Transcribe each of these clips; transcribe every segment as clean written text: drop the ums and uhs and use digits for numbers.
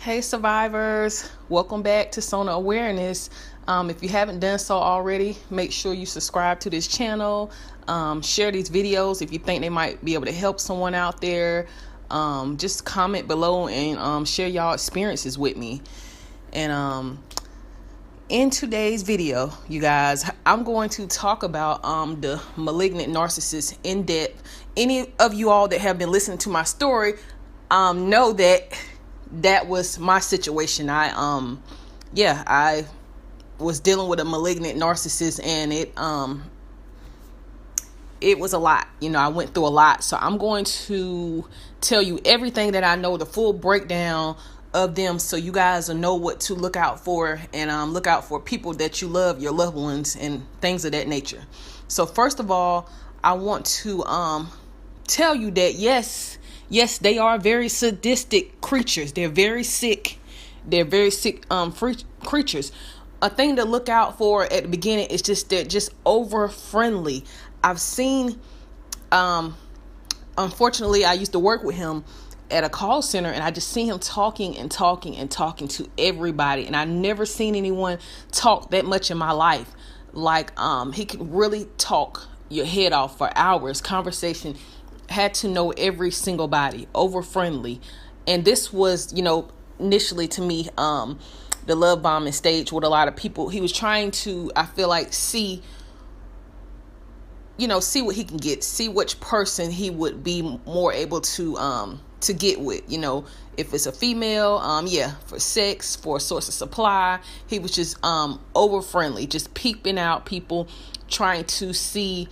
Hey survivors, welcome back to Sona Awareness. If you haven't done so already, make sure you subscribe to this channel. Share these videos if you think they might be able to help someone out there. Just comment below and share y'all experiences with me. And in today's video, you guys, I'm going to talk about the malignant narcissist in depth. Any of you all that have been listening to my story know that was my situation. I was dealing with a malignant narcissist, and it was a lot. I went through a lot. So I'm going to tell you everything that I know, the full breakdown of them, so you guys will know what to look out for, and look out for people that you love, your loved ones, and things of that nature. So first of all, I want to tell you that yes, they are very sadistic creatures. They're very sick. They're very sick creatures. A thing to look out for at the beginning is just they're just over friendly. I've seen, unfortunately, I used to work with him at a call center, and I just see him talking to everybody. And I never seen anyone talk that much in my life. Like, he could really talk your head off for hours. Conversation, had to know every single body, over friendly. And this was, initially to me, the love bombing stage with a lot of people. He was trying to, I feel like, see what he can get, see which person he would be more able to get with, if it's a female, for sex, for a source of supply. He was just over friendly, just peeping out people, trying to see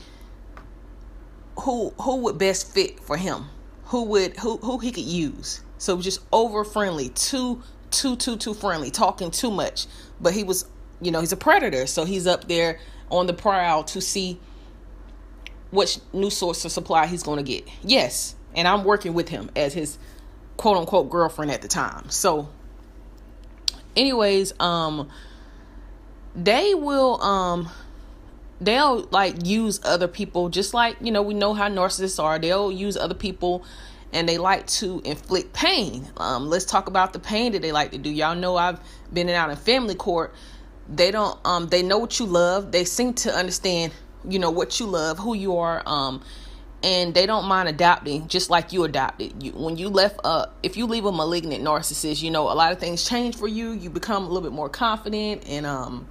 who would best fit for him, who he could use. So just over friendly, too friendly, talking too much. But he was, he's a predator, so he's up there on the prowl to see which new source of supply he's going to get. Yes, and I'm working with him as his quote unquote girlfriend at the time. So anyways, they'll like use other people, just like, we know how narcissists are. They'll use other people, and they like to inflict pain. Let's talk about the pain that they like to do. Y'all know I've been out in family court. They don't, they know what you love. They seem to understand, what you love, who you are, and they don't mind adopting, just like you adopted. When you left, if you leave a malignant narcissist, a lot of things change for you. You become a little bit more confident, and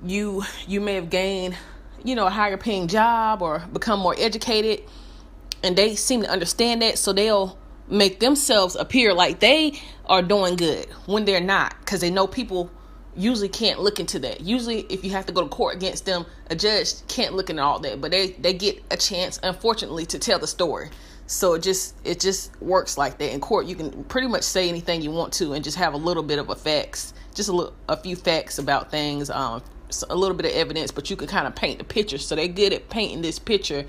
you may have gained, a higher paying job or become more educated, and they seem to understand that. So they'll make themselves appear like they are doing good when they're not, because they know people usually can't look into that. Usually if you have to go to court against them, a judge can't look into all that, but they get a chance, unfortunately, to tell the story. So it just works like that. In court, you can pretty much say anything you want to and just have a little bit of facts, just a few facts about things, a little bit of evidence, but you can kind of paint the picture. So they're good at painting this picture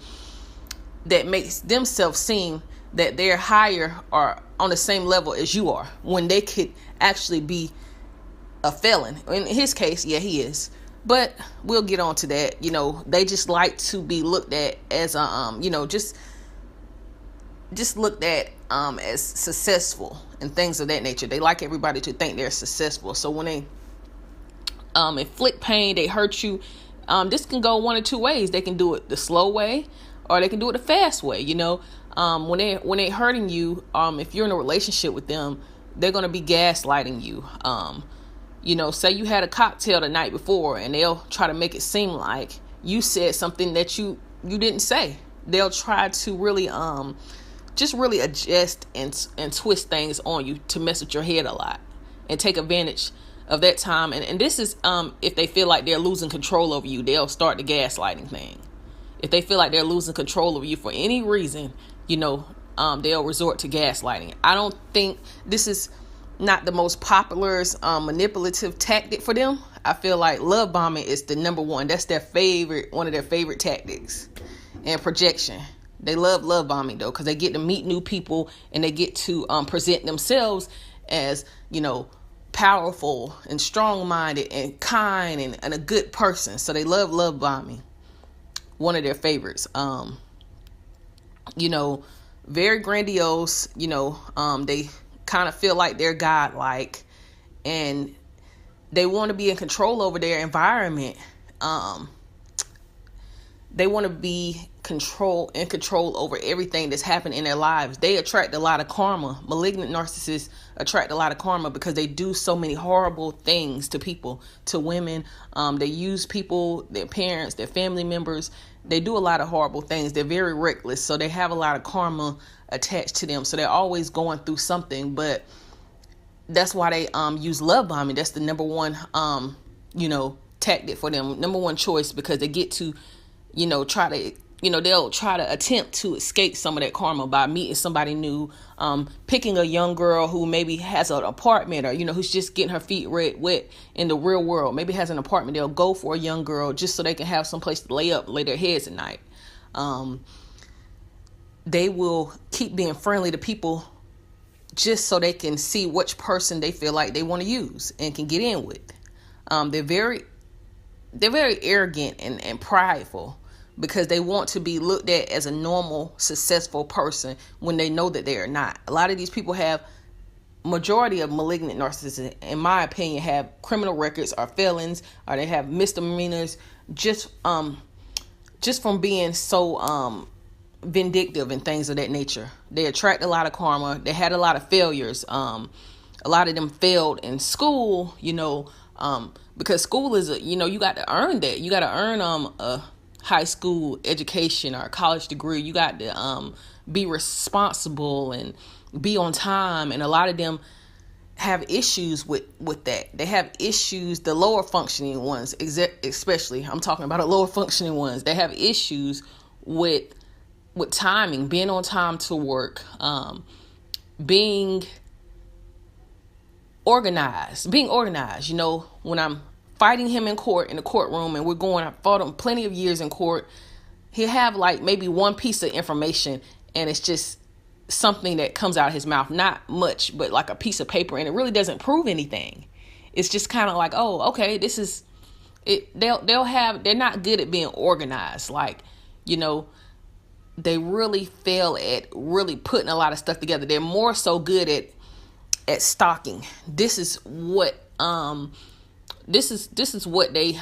that makes themselves seem that they're higher or on the same level as you are, when they could actually be a felon. In his case, yeah, he is. But we'll get on to that. They just like to be looked at as just looked at as successful and things of that nature. They like everybody to think they're successful. So when they inflict pain, they hurt you. This can go one or two ways. They can do it the slow way, or they can do it the fast way. When they're hurting you, if you're in a relationship with them, they're gonna be gaslighting you. Say you had a cocktail the night before, and they'll try to make it seem like you said something that you didn't say. They'll try to really just really adjust and twist things on you to mess with your head a lot and take advantage of that time. And this is if they feel like they're losing control over you, they'll start the gaslighting thing. If they feel like they're losing control over you for any reason, they'll resort to gaslighting. I don't think this is not the most popular manipulative tactic for them. I feel like love bombing is the number one. That's one of their favorite tactics. And projection. They love bombing though, because they get to meet new people, and they get to present themselves as, powerful and strong-minded and kind and a good person. So they love bombing. One of their favorites. Very grandiose. They kind of feel like they're godlike, and they want to be in control over their environment. They want to be in control over everything that's happening in their lives. They attract a lot of karma. Malignant narcissists attract a lot of karma because they do so many horrible things to people, to women. They use people, their parents, their family members. They do a lot of horrible things. They're very reckless, so they have a lot of karma attached to them. So they're always going through something, but that's why they use love bombing. That's the number one tactic for them, number one choice, because they get to they'll try to attempt to escape some of that karma by meeting somebody new, picking a young girl who maybe has an apartment, or who's just getting her feet wet in the real world, maybe has an apartment. They'll go for a young girl just so they can have some place to lay their heads at night. They will keep being friendly to people just so they can see which person they feel like they want to use and can get in with. They're very arrogant and prideful, because they want to be looked at as a normal, successful person when they know that they are not. A lot of these people majority of malignant narcissists, in my opinion, have criminal records, are felons, or they have misdemeanors, just from being so vindictive and things of that nature. They attract a lot of karma. They had a lot of failures. A lot of them failed in school, because school is you got to earn that. You got to earn a high school education or a college degree. You got to be responsible and be on time, and a lot of them have issues with that. They have issues, the lower functioning ones, especially. I'm talking about the lower functioning ones. They have issues with timing, being on time to work, being organized. When I'm fighting him in the courtroom, and I fought him plenty of years in court, he'll have like maybe one piece of information, and it's just something that comes out of his mouth, not much, but like a piece of paper, and it really doesn't prove anything. It's just kind of like, oh, okay, this is it. They're not good at being organized. They really fail at really putting a lot of stuff together. They're more so good at stalking. This is what they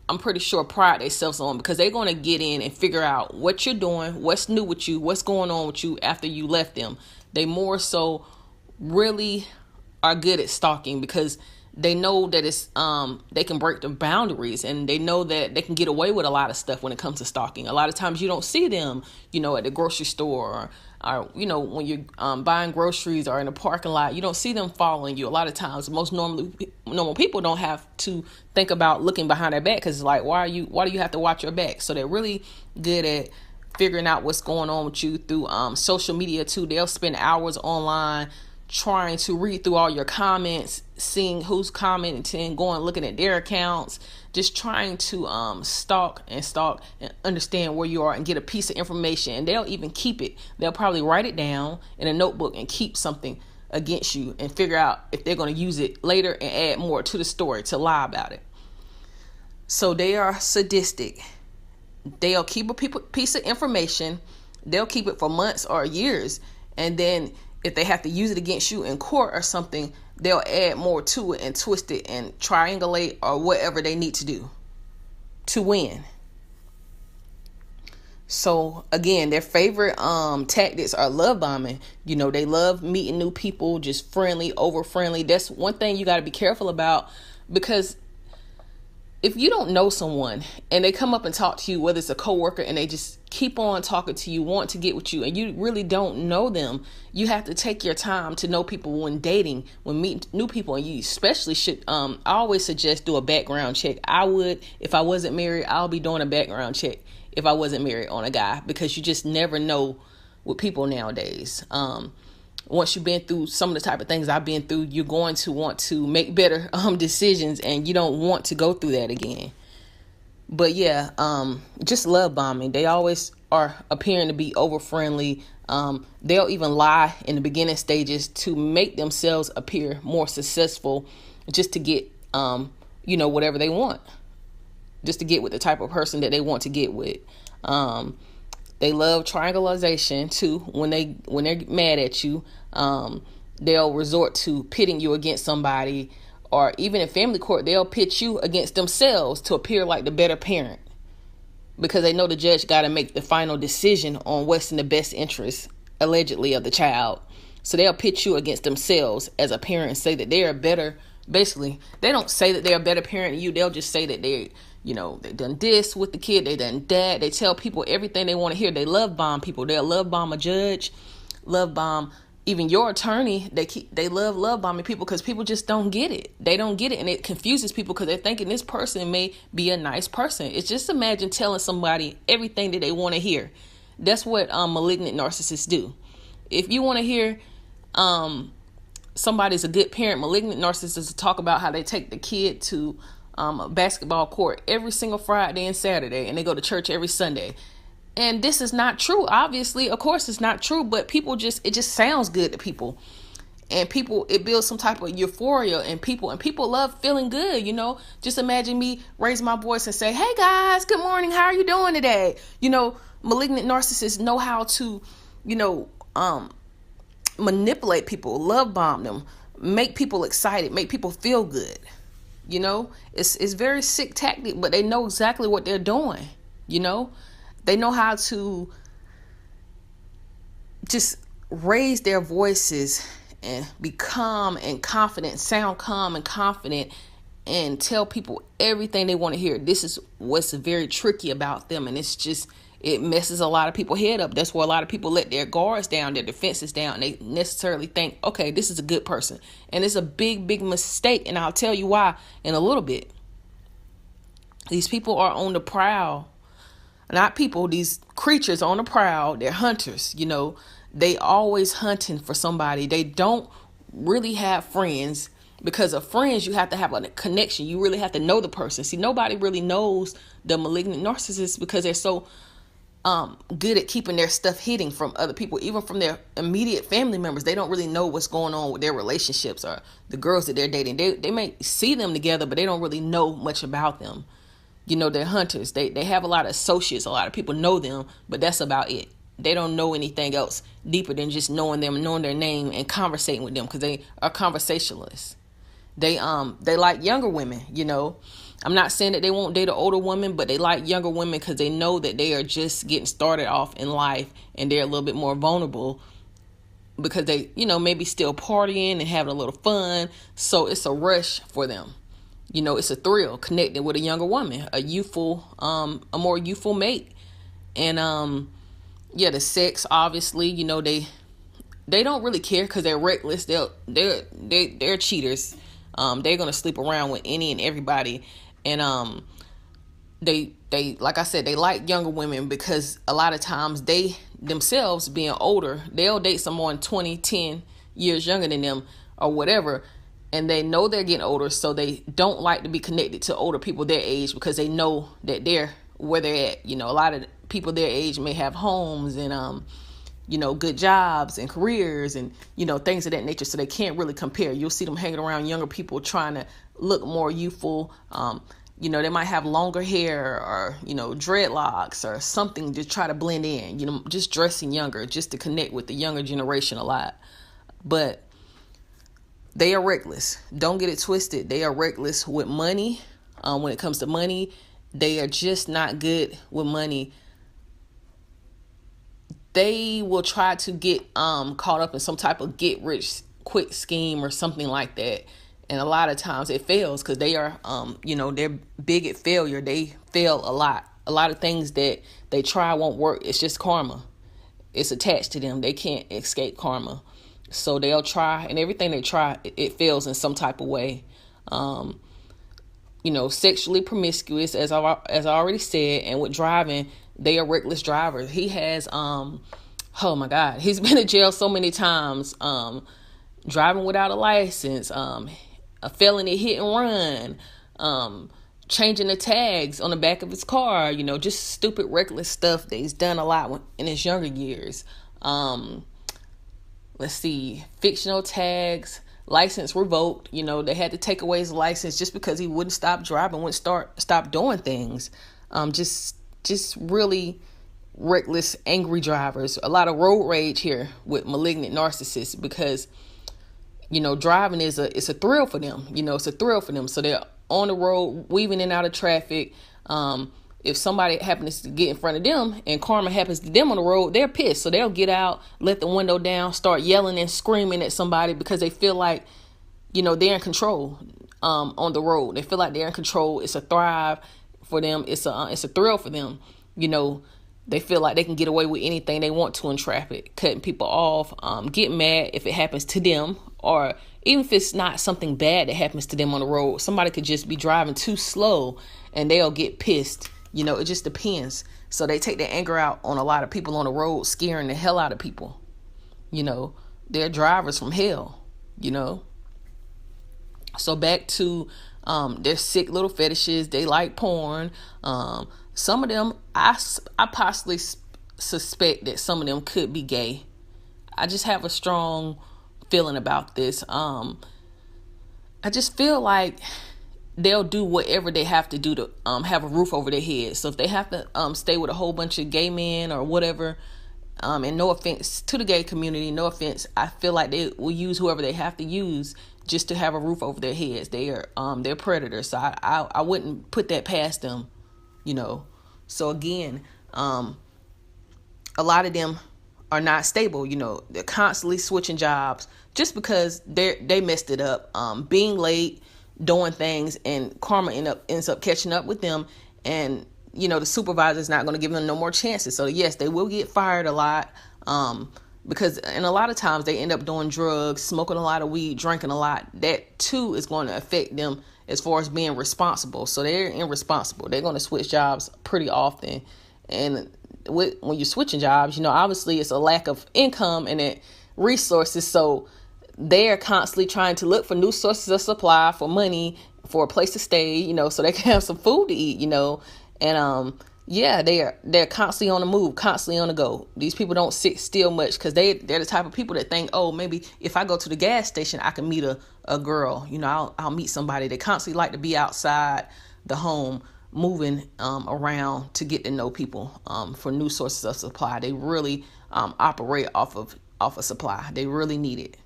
I'm pretty sure pride themselves on, because they're going to get in and figure out what you're doing, what's new with you, what's going on with you after you left them. They more so really are good at stalking, because they know that it's they can break the boundaries, and they know that they can get away with a lot of stuff when it comes to stalking. A lot of times you don't see them, at the grocery store, or when you're buying groceries or in a parking lot. You don't see them following you. A lot of times, most normal people don't have to think about looking behind their back, because it's like, why do you have to watch your back? So they're really good at figuring out what's going on with you through social media too. They'll spend hours online trying to read through all your comments, seeing who's commenting, looking at their accounts, just trying to stalk and understand where you are and get a piece of information. And they'll even keep it. They'll probably write it down in a notebook and keep something against you, and figure out if they're going to use it later and add more to the story to lie about it. So they are sadistic. They'll keep a piece of information. They'll keep it for months or years, and then if they have to use it against you in court or something, they'll add more to it and twist it and triangulate or whatever they need to do to win. So again, their favorite tactics are love bombing. They love meeting new people, just over friendly. That's one thing you got to be careful about, because if you don't know someone and they come up and talk to you, whether it's a coworker, and they just keep on talking to you, want to get with you, and you really don't know them, you have to take your time to know people when dating, when meeting new people. And you especially should, I always suggest do a background check. I would, if I wasn't married, I'll be doing a background check if I wasn't married on a guy, because you just never know with people nowadays. Once you've been through some of the type of things I've been through, you're going to want to make better decisions, and you don't want to go through that again. But yeah, just love bombing. They always are appearing to be over friendly. They'll even lie in the beginning stages to make themselves appear more successful, just to get, whatever they want, just to get with the type of person that they want to get with. They love triangulation too. When they're mad at you, they'll resort to pitting you against somebody, or even in family court, they'll pit you against themselves to appear like the better parent, because they know the judge got to make the final decision on what's in the best interest, allegedly, of the child. So they'll pit you against themselves as a parent and say that they're a better, basically, they don't say that they're a better parent than you. They'll just say that they done this with the kid, they done that. They tell people everything they want to hear. They love bomb people. They'll love bomb a judge, love bomb even your attorney. They love bombing people because people just don't get it. They don't get it, and it confuses people because they're thinking this person may be a nice person. It's just, imagine telling somebody everything that they want to hear. That's what malignant narcissists do. If you want to hear somebody's a good parent, malignant narcissists talk about how they take the kid to a basketball court every single Friday and Saturday, and they go to church every Sunday. And this is not true. Obviously, of course, it's not true, but it just sounds good to people. And people, it builds some type of euphoria in people, and people love feeling good. Just imagine me raise my voice and say, "Hey guys, good morning. How are you doing today?" Malignant narcissists know how to, manipulate people, love bomb them, make people excited, make people feel good. It's very sick tactic, but they know exactly what they're doing. They know how to just raise their voices and be calm and confident, sound calm and confident, and tell people everything they want to hear. This is what's very tricky about them, and it messes a lot of people's head up. That's where a lot of people let their guards down, their defenses down, and they necessarily think, okay, this is a good person. And it's a big, big mistake, and I'll tell you why in a little bit. These people are on the prowl. Not people, these creatures on the prowl. They're hunters, They always hunting for somebody. They don't really have friends, because of friends, you have to have a connection. You really have to know the person. See, nobody really knows the malignant narcissist because they're so good at keeping their stuff hidden from other people, even from their immediate family members. They don't really know what's going on with their relationships or the girls that they're dating. They may see them together, but they don't really know much about them. They're hunters. They have a lot of associates. A lot of people know them, but that's about it. They don't know anything else deeper than just knowing them, knowing their name, and conversating with them, because they are conversationalists. They like younger women. I'm not saying that they won't date an older woman, but they like younger women because they know that they are just getting started off in life, and they're a little bit more vulnerable because they, maybe still partying and having a little fun. So it's a rush for them. It's a thrill connecting with a younger woman, a more youthful mate. And, the sex, obviously, they don't really care because they're reckless. They're cheaters. They're going to sleep around with any and everybody. And, they, like I said, they like younger women because a lot of times they themselves being older, they'll date someone 10 years younger than them or whatever. And they know they're getting older, so they don't like to be connected to older people their age because they know that they're where they're at. A lot of people their age may have homes and, good jobs and careers and, things of that nature. So they can't really compare. You'll see them hanging around younger people trying to look more youthful. They might have longer hair or, dreadlocks or something to try to blend in, just dressing younger, just to connect with the younger generation a lot. But they are reckless. Don't get it twisted. They are reckless with money. When it comes to money, they are just not good with money. They will try to get caught up in some type of get rich quick scheme or something like that. And a lot of times it fails because they are, they're big at failure. They fail a lot. A lot of things that they try won't work. It's just karma. It's attached to them. They can't escape karma. So they'll try, and everything they try, it fails in some type of way. Sexually promiscuous, as I already said, and with driving, they are reckless drivers. He has, oh my God, he's been in jail so many times, driving without a license, a felony hit and run, changing the tags on the back of his car, just stupid, reckless stuff that he's done a lot in his younger years. Let's see, fictional tags, license revoked. They had to take away his license just because he wouldn't stop driving, wouldn't stop doing things. Just really reckless, angry drivers. A lot of road rage here with malignant narcissists because Driving it's a thrill for them. It's a thrill for them. So they're on the road, weaving in and out of traffic. If somebody happens to get in front of them and karma happens to them on the road, they're pissed. So they'll get out, let the window down, start yelling and screaming at somebody because they feel like, they're in control on the road. They feel like they're in control. It's a thrive for them. It's a thrill for them. They feel like they can get away with anything they want to in traffic, cutting people off, getting mad if it happens to them, or even if it's not something bad that happens to them on the road. Somebody could just be driving too slow and they'll get pissed. It just depends. So they take their anger out on a lot of people on the road, scaring the hell out of people. They're drivers from hell, So back to their sick little fetishes. They like porn. Some of them, I possibly suspect that some of them could be gay. I just have a strong feeling about this. I just feel like they'll do whatever they have to do to have a roof over their head. So if they have to stay with a whole bunch of gay men or whatever, and no offense to the gay community, no offense, I feel like they will use whoever they have to use just to have a roof over their heads. They're predators, so I wouldn't put that past them, So again, a lot of them are not stable. They're constantly switching jobs just because they messed it up, being late, doing things, and karma ends up catching up with them, and the supervisor's not going to give them no more chances. So yes, they will get fired a lot, because and a lot of times they end up doing drugs, smoking a lot of weed, drinking a lot. That too is going to affect them as far as being responsible. So they're irresponsible. They're going to switch jobs pretty often, and when you're switching jobs, obviously it's a lack of income and resources. So they're constantly trying to look for new sources of supply, for money, for a place to stay, so they can have some food to eat, and they're constantly on the move, constantly on the go. These people don't sit still much because they're the type of people that think, oh, maybe if I go to the gas station, I can meet a girl, I'll meet somebody. They constantly like to be outside the home, moving around to get to know people, for new sources of supply. They really operate off of supply. They really need it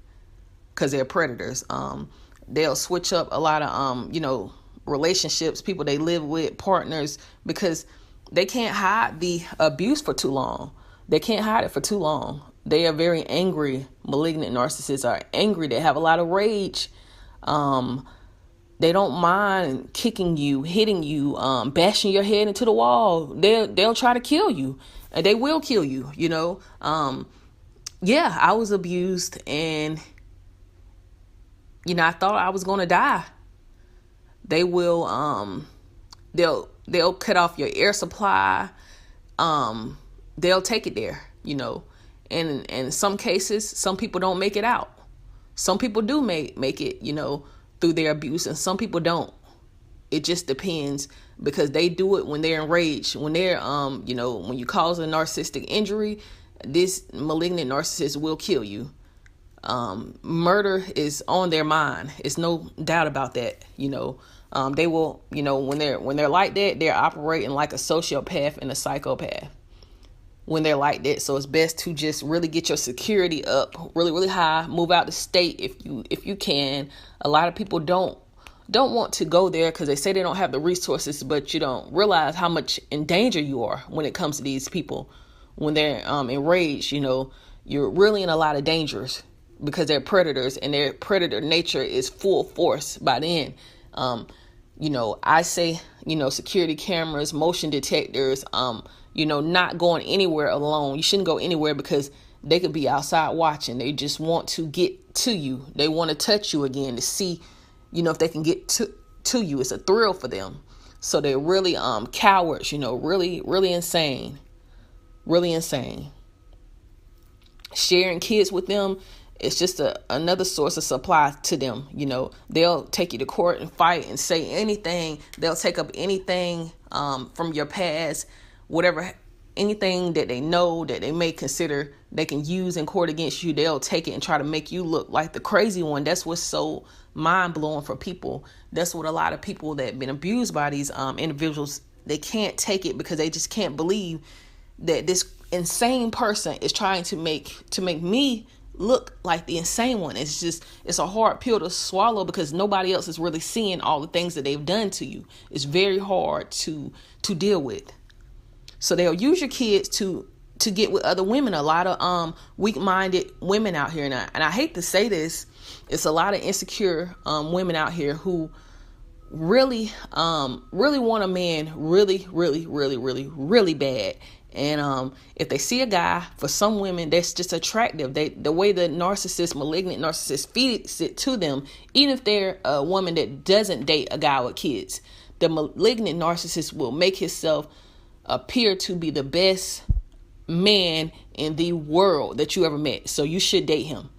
because they're predators. They'll switch up a lot of relationships, people they live with, partners, because they can't hide the abuse for too long. They can't hide it for too long. They are very angry. Malignant narcissists are angry. They have a lot of rage. They don't mind kicking you, hitting you, bashing your head into the wall. They'll try to kill you, and they will kill you. I was abused, and I thought I was gonna die. They will they'll cut off your air supply. They'll take it there, And in some cases, some people don't make it out. Some people do make it, through their abuse, and some people don't. It just depends, because they do it when they're enraged. When they're when you cause a narcissistic injury, this malignant narcissist will kill you. Murder is on their mind. It's no doubt about that. They will, when they're like that, they're operating like a sociopath and a psychopath when they're like that. So it's best to just really get your security up really, really high. Move out the state if you can. A lot of people don't want to go there because they say they don't have the resources, but you don't realize how much in danger you are when it comes to these people. When they're enraged, you're really in a lot of dangers, because they're predators, and their predator nature is full force by then. I say, security cameras, motion detectors, not going anywhere alone. You shouldn't go anywhere because they could be outside watching. They just want to get to you. They want to touch you again to see, if they can get to you. It's a thrill for them. So they're really cowards, really, really insane. Really insane. Sharing kids with them, it's just another source of supply to them. They'll take you to court and fight and say anything. They'll take up anything from your past, whatever, anything that they know that they may consider they can use in court against you. They'll take it and try to make you look like the crazy one. That's what's so mind-blowing for people. That's what a lot of people that have been abused by these individuals, they can't take it, because they just can't believe that this insane person is trying to make me look like the insane one. It's a hard pill to swallow because nobody else is really seeing all the things that they've done to you. It's very hard to deal with. So they'll use your kids to get with other women. A lot of weak-minded women out here, and I hate to say this, it's a lot of insecure women out here who really want a man really, really, really, really, really bad. And if they see a guy, for some women, that's just attractive. The way the malignant narcissist feeds it to them, even if they're a woman that doesn't date a guy with kids, the malignant narcissist will make himself appear to be the best man in the world that you ever met. So you should date him.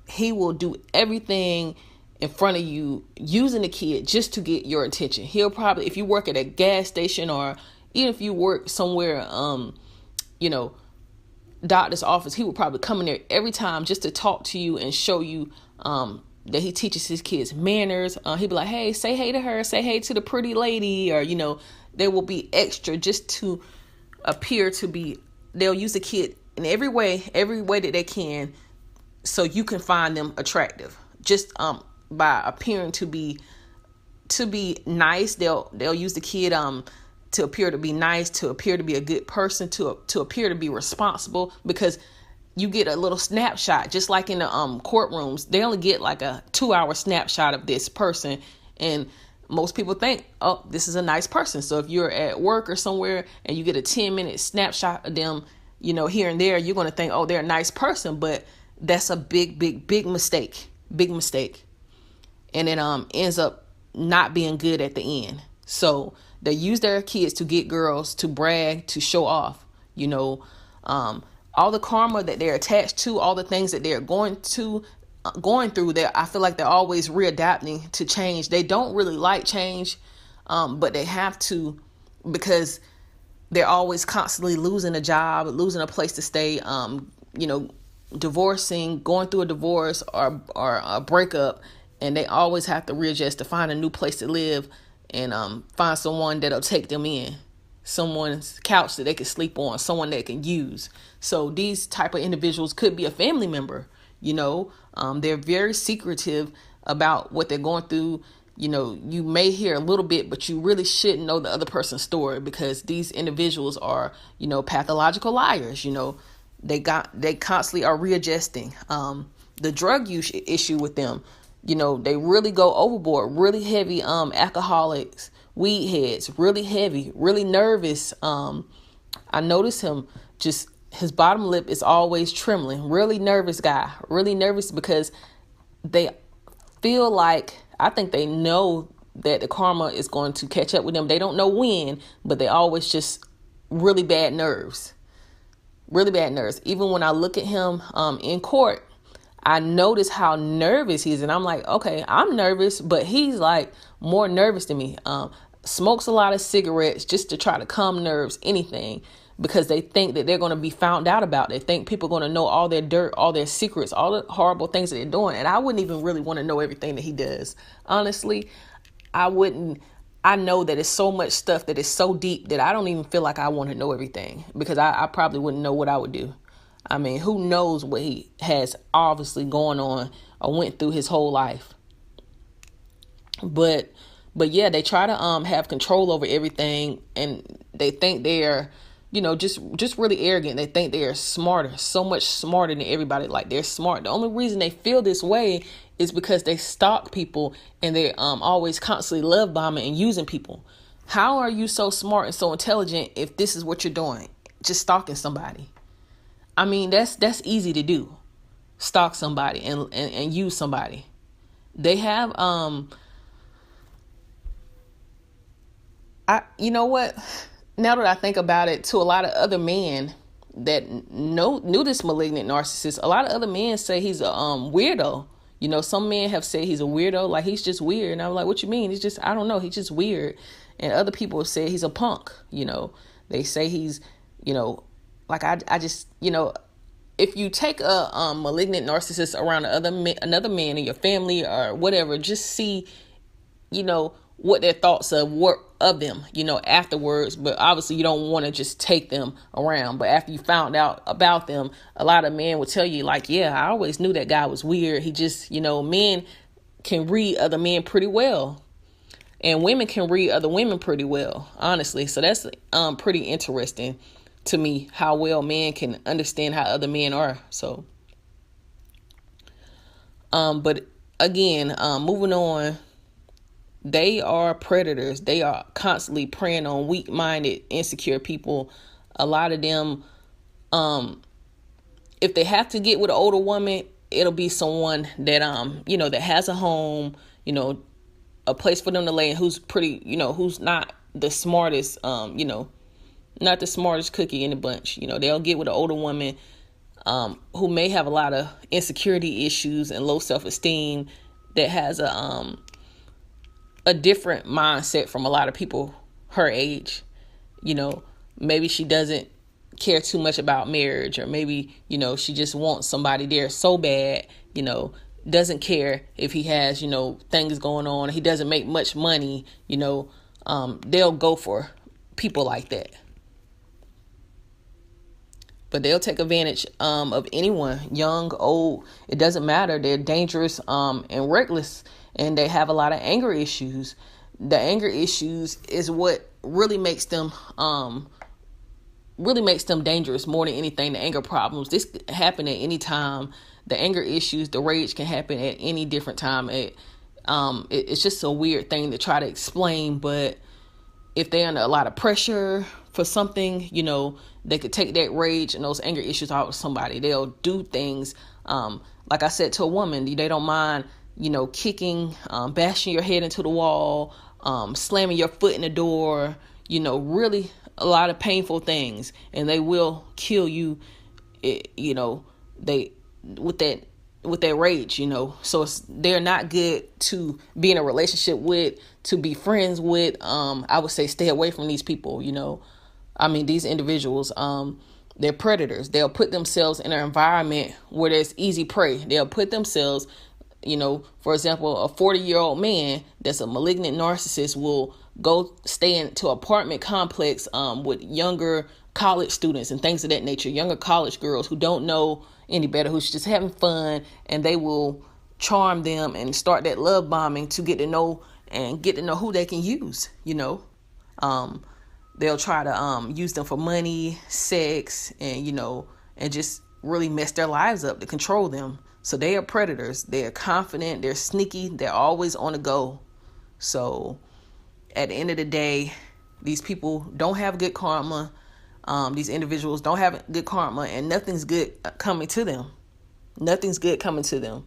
He will do everything in front of you using the kid just to get your attention. He'll probably, if you work at a gas station or even if you work somewhere, doctor's office, he will probably come in there every time just to talk to you and show you that he teaches his kids manners. He'll be like, hey, say hey to her, say hey to the pretty lady, or, they will be extra just to appear to be, they'll use the kid in every way that they can so you can find them attractive. Just by appearing to be nice, they'll use the kid to appear to be nice, to appear to be a good person, to appear to be responsible, because you get a little snapshot, just like in the courtrooms. They only get like a 2-hour snapshot of this person, and most people think, oh, this is a nice person. So if you're at work or somewhere and you get a 10-minute snapshot of them, here and there, you're going to think, oh, they're a nice person. But that's a big, big, big mistake. Big mistake. And it ends up not being good at the end. So they use their kids to get girls, to brag, to show off, all the karma that they're attached to, all the things that they're going through there. I feel like they're always readapting to change. They don't really like change, but they have to, because they're always constantly losing a job, losing a place to stay, divorcing, going through a divorce or a breakup, and they always have to readjust to find a new place to live and find someone that'll take them in, someone's couch that they can sleep on, someone they can use. So these type of individuals could be a family member. They're very secretive about what they're going through. You may hear a little bit, but you really shouldn't know the other person's story, because these individuals are, pathological liars. They constantly are readjusting. The drug use issue with them, they really go overboard, really heavy, alcoholics, weed heads, really heavy, really nervous. I notice him just, his bottom lip is always trembling. Really nervous guy, really nervous, because they feel like, I think they know that the karma is going to catch up with them. They don't know when, but they always just really bad nerves. Really bad nerves. Even when I look at him in court, I notice how nervous he is. And I'm like, okay, I'm nervous, but he's like more nervous than me. Smokes a lot of cigarettes just to try to calm nerves, anything, because they think that they're going to be found out about. They think people are going to know all their dirt, all their secrets, all the horrible things that they're doing. And I wouldn't even really want to know everything that he does. Honestly, I wouldn't. I know that it's so much stuff that is so deep that I don't even feel like I want to know everything, because I probably wouldn't know what I would do. I mean, who knows what he has obviously going on or went through his whole life. But yeah, they try to have control over everything, and they think they're, just really arrogant. They think they are smarter, so much smarter than everybody. Like, they're smart. The only reason they feel this way is because they stalk people, and they're always constantly love bombing and using people. How are you so smart and so intelligent if this is what you're doing? Just stalking somebody. I mean, that's easy to do. Stalk somebody and use somebody. They have you know what? Now that I think about it, to a lot of other men that knew this malignant narcissist, a lot of other men say he's a weirdo. Some men have said he's a weirdo, like he's just weird. And I'm like, what you mean? He's just, I don't know, he's just weird. And other people have said he's a punk. They say he's, like I just, if you take a malignant narcissist around another man in your family or whatever, just see, what their thoughts of of them, afterwards. But obviously you don't want to just take them around. But after you found out about them, a lot of men will tell you like, yeah, I always knew that guy was weird. He just, men can read other men pretty well. And women can read other women pretty well, honestly. So that's pretty interesting to me, how well men can understand how other men are. So, but again, moving on, they are predators. They are constantly preying on weak-minded, insecure people. A lot of them, if they have to get with an older woman, it'll be someone that, that has a home, a place for them to lay in, who's pretty, who's not the smartest, not the smartest cookie in the bunch. They'll get with an older woman who may have a lot of insecurity issues and low self-esteem, that has a different mindset from a lot of people her age. Maybe she doesn't care too much about marriage, or maybe, she just wants somebody there so bad, doesn't care if he has, things going on. He doesn't make much money, they'll go for people like that. But they'll take advantage of anyone, young, old. It doesn't matter. They're dangerous and reckless, and they have a lot of anger issues. The anger issues is what really makes them dangerous more than anything. The anger problems, this could happen at any time. The anger issues, the rage can happen at any different time. It's just a weird thing to try to explain, but if they're under a lot of pressure for something, they could take that rage and those anger issues out with somebody. They'll do things, like I said, to a woman. They don't mind, kicking, bashing your head into the wall, slamming your foot in the door, really a lot of painful things. And they will kill you, with that rage, so they're not good to be in a relationship with, to be friends with. I would say stay away from these people. These individuals, they're predators. They'll put themselves in an environment where there's easy prey. They'll put themselves, for example, a 40-year-old man that's a malignant narcissist will go stay into an apartment complex with younger college students and things of that nature, younger college girls who don't know any better, who's just having fun, and they will charm them and start that love bombing to get to know who they can use. They'll try to use them for money, sex, and and just really mess their lives up to control them. So they are predators. They're confident, they're sneaky, they're always on the go. So at the end of the day, these people don't have good karma. These individuals don't have good karma, and nothing's good coming to them. Nothing's good coming to them.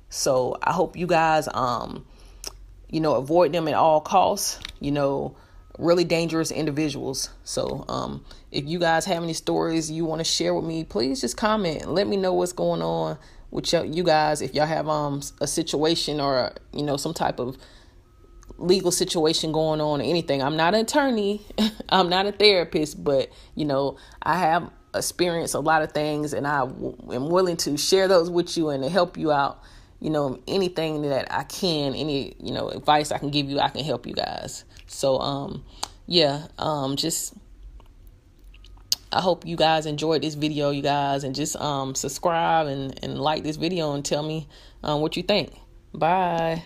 So I hope you guys, avoid them at all costs. Really dangerous individuals. So if you guys have any stories you want to share with me, please just comment and let me know what's going on with you guys. If y'all have a situation or some type of legal situation going on or anything. I'm not an attorney. I'm not a therapist, but I have experienced a lot of things, and I am willing to share those with you and to help you out. Anything that I can, any advice I can give you, I can help you guys. So just I hope you guys enjoyed this video, you guys, and just subscribe and like this video and tell me what you think. Bye.